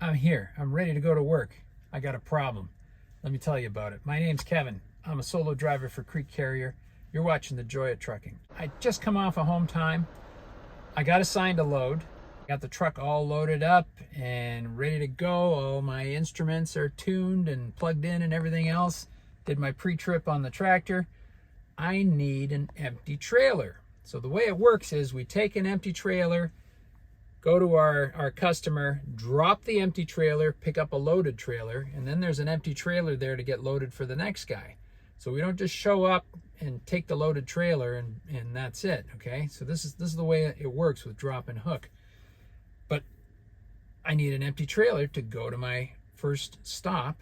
I'm here. I'm ready to go to work. I got a problem. Let me tell you about it. My name's Kevin. I'm a solo driver for Creek Carrier. You're watching The Joy of Trucking. I just come off of home time. I got assigned a load. Got the truck all loaded up and ready to go. All my instruments are tuned and plugged in and everything else. Did my pre-trip on the tractor. I need an empty trailer. So the way it works is we take an empty trailer, go to our customer, drop the empty trailer, pick up a loaded trailer, and then there's an empty trailer there to get loaded for the next guy. So we don't just show up and take the loaded trailer and that's it, okay? So this is the way it works with drop and hook. But I need an empty trailer to go to my first stop,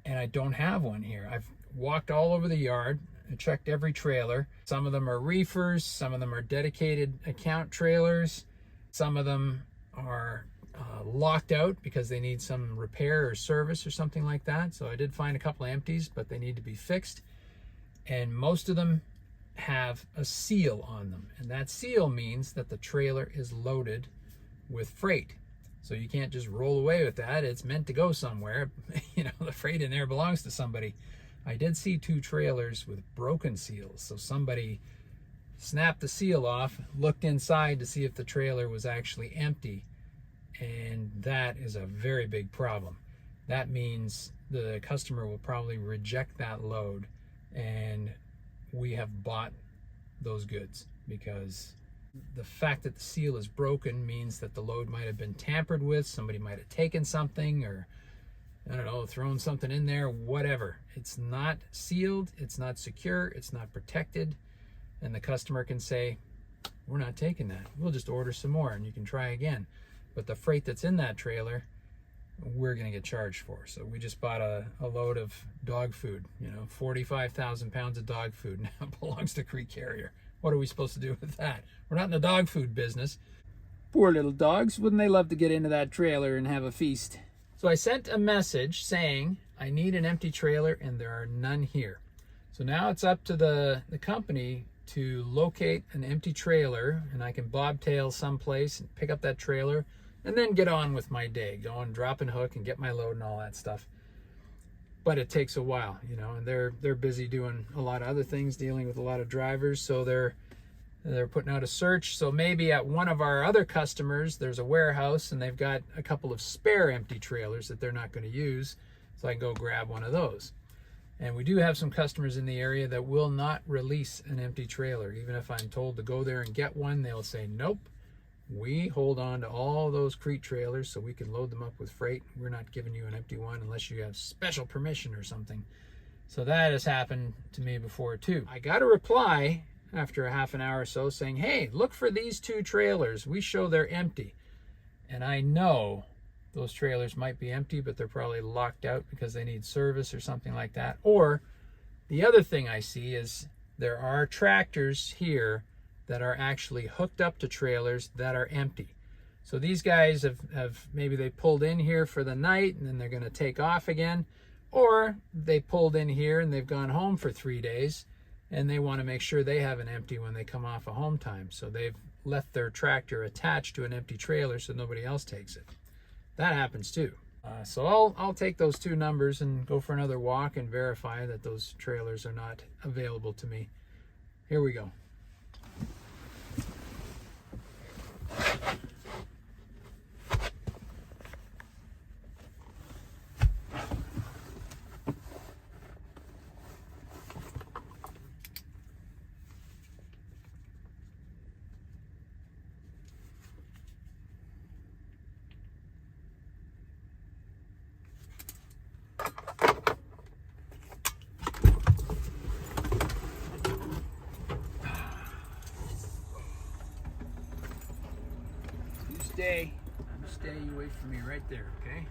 and I don't have one here. I've walked all over the yard. I checked every trailer. Some of them are reefers, some of them are dedicated account trailers. Some of them are locked out because they need some repair or service or something like that. So I did find a couple of empties, but they need to be fixed. And most of them have a seal on them. And that seal means that the trailer is loaded with freight. So you can't just roll away with that. It's meant to go somewhere. You know, the freight in there belongs to somebody. I did see 2 trailers with broken seals. So somebody snapped the seal off, looked inside to see if the trailer was actually empty, and that is a very big problem. That means the customer will probably reject that load, and we have bought those goods, because the fact that the seal is broken means that the load might have been tampered with. Somebody might have taken something, or I don't know, thrown something in there, whatever. It's not sealed, it's not secure, it's not protected. And the customer can say, we're not taking that. We'll just order some more and you can try again. But the freight that's in that trailer, we're going to get charged for. So we just bought a load of dog food, 45,000 pounds of dog food now belongs to Creek Carrier. What are we supposed to do with that? We're not in the dog food business. Poor little dogs. Wouldn't they love to get into that trailer and have a feast? So I sent a message saying, I need an empty trailer and there are none here. So now it's up to the company to locate an empty trailer, and I can bobtail someplace and pick up that trailer and then get on with my day, go and drop and hook and get my load and all that stuff. But it takes a while, and they're busy doing a lot of other things, dealing with a lot of drivers, so they're putting out a search. So maybe at one of our other customers there's a warehouse and they've got a couple of spare empty trailers that they're not going to use, so I can go grab one of those. And we do have some customers in the area that will not release an empty trailer. Even if I'm told to go there and get one, they'll say, nope, we hold on to all those Crete trailers so we can load them up with freight. We're not giving you an empty one unless you have special permission or something. So that has happened to me before too. I got a reply after a half an hour or so saying, hey, look for these 2 trailers. We show they're empty. And I know those trailers might be empty, but they're probably locked out because they need service or something like that. Or the other thing I see is there are tractors here that are actually hooked up to trailers that are empty. So these guys have maybe they pulled in here for the night and then they're going to take off again, or they pulled in here and they've gone home for 3 days and they want to make sure they have an empty when they come off of home time. So they've left their tractor attached to an empty trailer so nobody else takes it. That happens too. So I'll take those 2 numbers and go for another walk and verify that those trailers are not available to me. Here we go. You stay away from me right there, okay?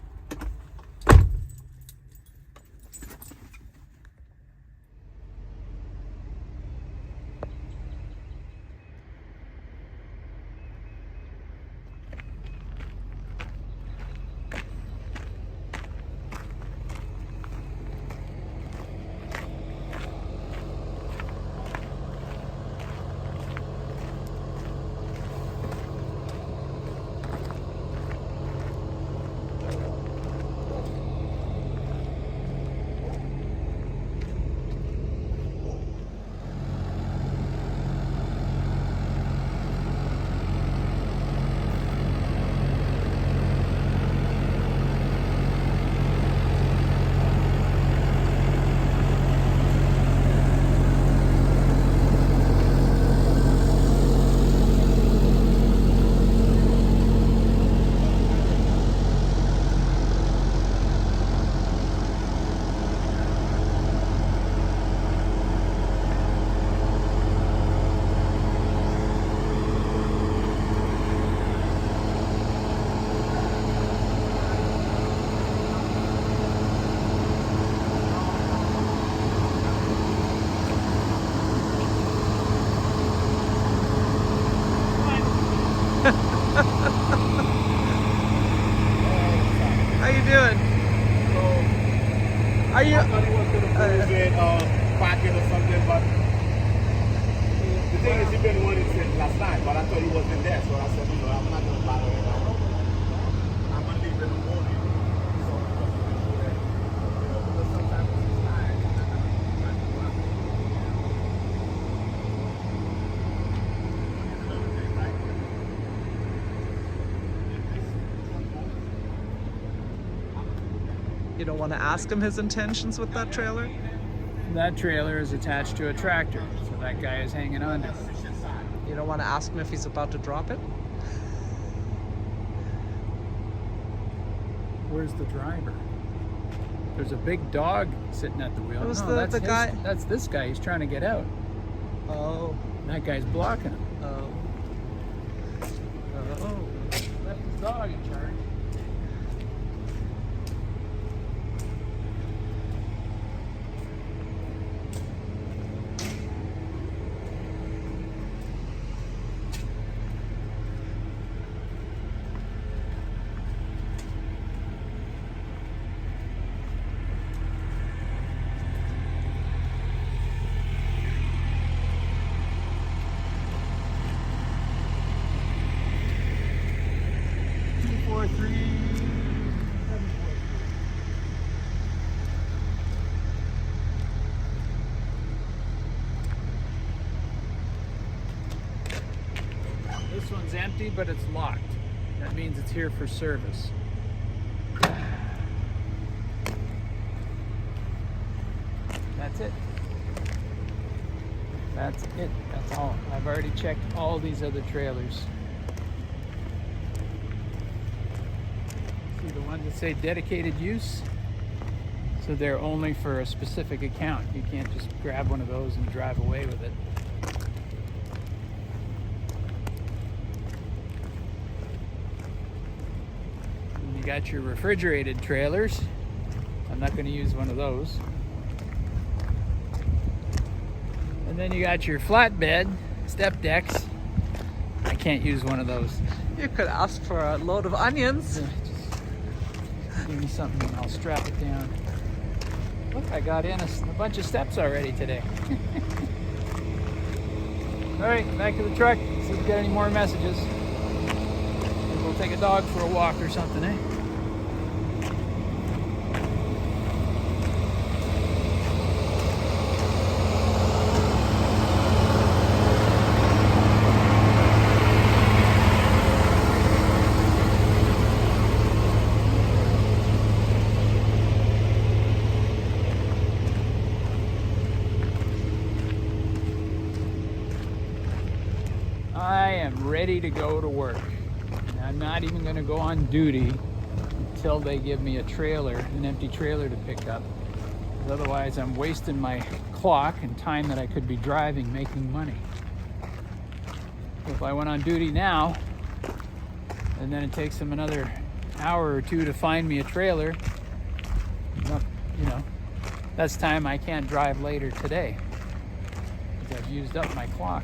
How you doing? So, Are you? I thought he was going to move it or park it or something, but the thing is, he's been wanting since last night, but I thought he wasn't there, so I said, you know, I'm not going to bother him. I'm going to leave it in the morning. So, because sometimes it's tired. You don't want to ask him his intentions with that trailer? That trailer is attached to a tractor, so that guy is hanging on to it. You don't want to ask him if he's about to drop it? Where's the driver? There's a big dog sitting at the wheel. It was No, that's the his- guy. That's this guy. He's trying to get out. Oh. And that guy's blocking him. Oh. Left his dog in charge. This one's empty, but it's locked. That means it's here for service. That's it. That's it. That's all. I've already checked all these other trailers. See the ones that say dedicated use? So they're only for a specific account. You can't just grab one of those and drive away with it. And you got your refrigerated trailers. I'm not going to use one of those. And then you got your flatbed step decks. I can't use one of those. You could ask for a load of onions. Yeah, just give me something and I'll strap it down. Look, I got in a bunch of steps already today. All right, back to the truck. See if we get any more messages. Maybe we'll take a dog for a walk or something, eh? I am ready to go to work. And I'm not even going to go on duty until they give me a trailer, an empty trailer to pick up. 'Cause otherwise, I'm wasting my clock and time that I could be driving, making money. If I went on duty now, and then it takes them another hour or two to find me a trailer, you know, that's time I can't drive later today because I've used up my clock.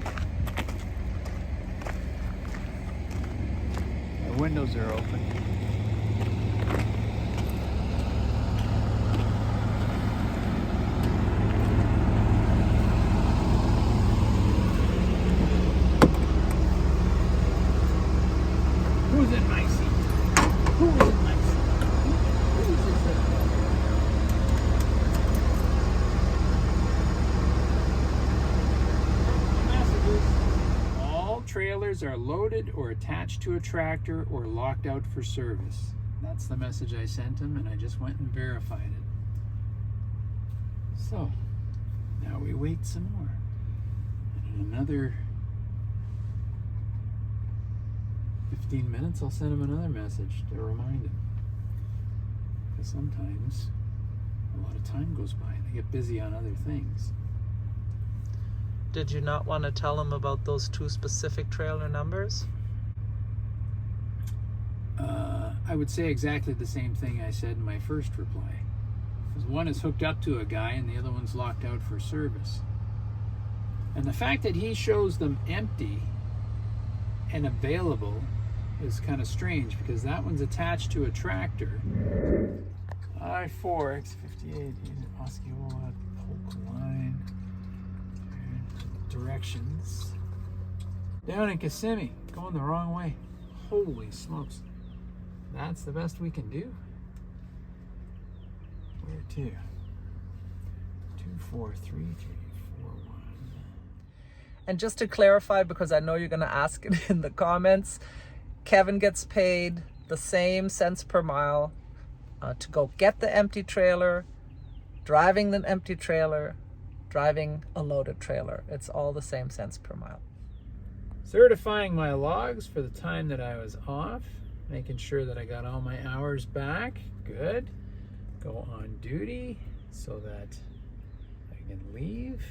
The windows are open. Who's in my seat? Who is in my seat? Who is this? Messages. All trailers are loaded or attached to a tractor or locked out for service. That's the message I sent him, and I just went and verified it. So, now we wait some more. And in another 15 minutes, I'll send him another message to remind him. Because sometimes a lot of time goes by and they get busy on other things. Did you not want to tell him about those two specific trailer numbers? I would say exactly the same thing I said in my first reply. Because one is hooked up to a guy and the other one's locked out for service. And the fact that he shows them empty and available is kind of strange because that one's attached to a tractor. I-4 X58 Osceola Polk line. Directions. Down in Kissimmee, going the wrong way. Holy smokes. That's the best we can do. Where to? 243341. And just to clarify, because I know you're going to ask it in the comments, Kevin gets paid the same cents per mile to go get the empty trailer, driving the empty trailer, driving a loaded trailer. It's all the same cents per mile. Certifying my logs for the time that I was off, making sure that I got all my hours back. Good. Go on duty so that I can leave.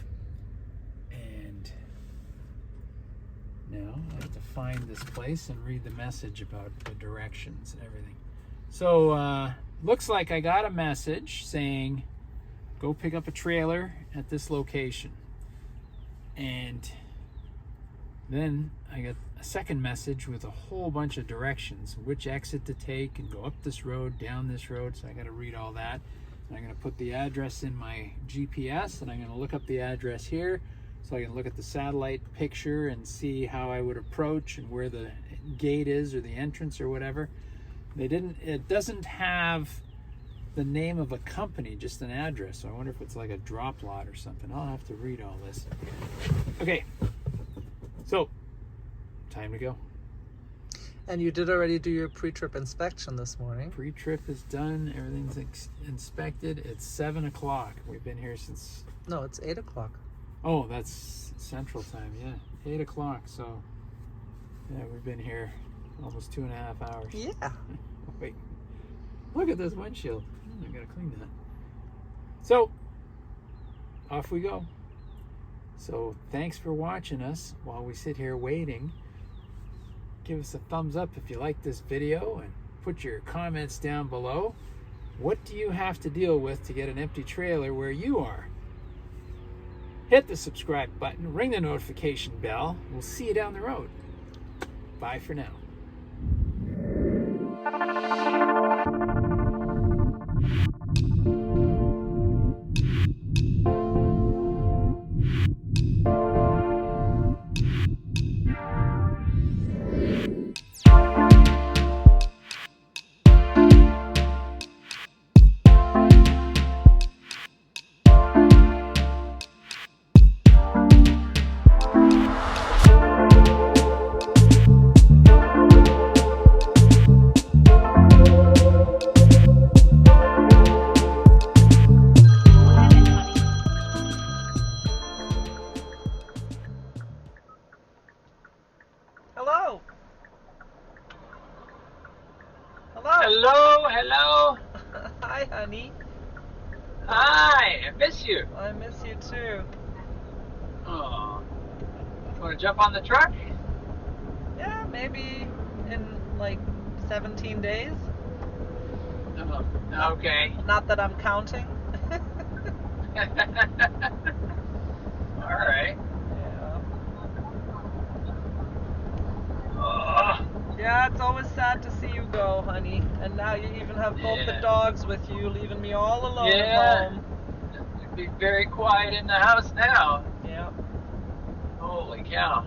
And now I have to find this place and read the message about the directions and everything. So looks like I got a message saying go pick up a trailer at this location. And then I got a second message with a whole bunch of directions, which exit to take and go up this road, down this road. So I got to read all that. And I'm going to put the address in my GPS, and I'm going to look up the address here so I can look at the satellite picture and see how I would approach and where the gate is or the entrance or whatever. It doesn't have the name of a company, just an address. So I wonder if it's like a drop lot or something. I'll have to read all this. Okay. So, time to go. And you did already do your pre-trip inspection this morning. Pre-trip is done. Everything's inspected. It's 7 o'clock. We've been here since... No, it's 8 o'clock. Oh, that's Central Time, yeah. 8 o'clock, so... Yeah, we've been here almost 2.5 hours. Yeah. Wait. Look at this windshield. I gotta clean that. So, off we go. So thanks for watching us while we sit here waiting. Give us a thumbs up if you like this video and put your comments down below. What do you have to deal with to get an empty trailer where you are? Hit the subscribe button, ring the notification bell. We'll see you down the road. Bye for now. Hello. Hello. Hello, hello. Hi, honey. Hi, I miss you. I miss you too. Oh, want to jump on the truck? Yeah, maybe in like 17 days. Oh, okay. Not that I'm counting. All right. Yeah. Oh, Yeah, it's always sad to see you go, honey. And now you even have both the Yeah. dogs with you, leaving me all alone Yeah. at home. it'd be very quiet in the house now. Yeah. Holy cow.